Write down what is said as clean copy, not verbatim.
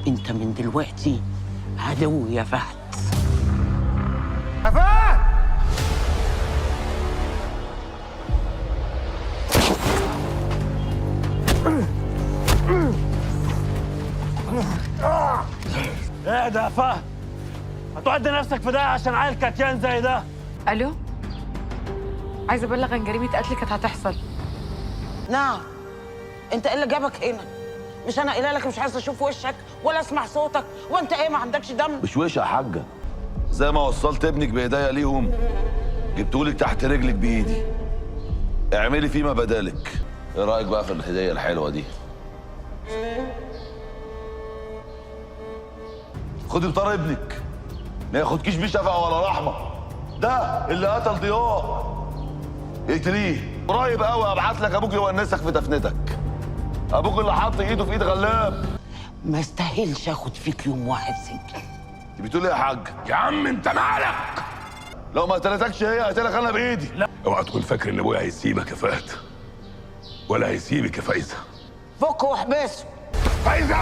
انت من دلوقتي عدو يا فهد. يا فهد! اهدى يا فهد، هتودي نفسك في ده عشان عيل كتيان زي ده. الو، عايزه ابلغ عن جريمه قتل كانت هتحصل. نعم، انت ايه اللي جابك هنا؟ مش انا قايله لك مش عايزه اشوف وشك ولا اسمع صوتك؟ وانت ايه ما عندكش دم؟ مش وش يا حاجه، زي ما وصلت ابنك بايديا ليهم جبتهولك تحت رجلك بايدي. اعملي فيما بدالك. ايه رايك بقى في الهديه الحلوه دي؟ خدي بطار ابنك، ما ياخدكيش بيه شفقه ولا رحمه. ده اللي قتل ضياء، اقتليه. قريب قوي ابعت لك ابوك يونسك في دفنتك. ابوك اللي حط ايده في ايد غلاب. ما استاهلش اخد فيك يوم واحد سجن. انت بتقول ايه يا حاج؟ يا عم انت مالك؟ لو ما قتلتكش هي هقتلك انا بايدي. لا اوعى تكون فاكر ان ابويا هيسيبك يا فهد، ولا هيسيبك يا فايزه. فك واحبسه. فايزه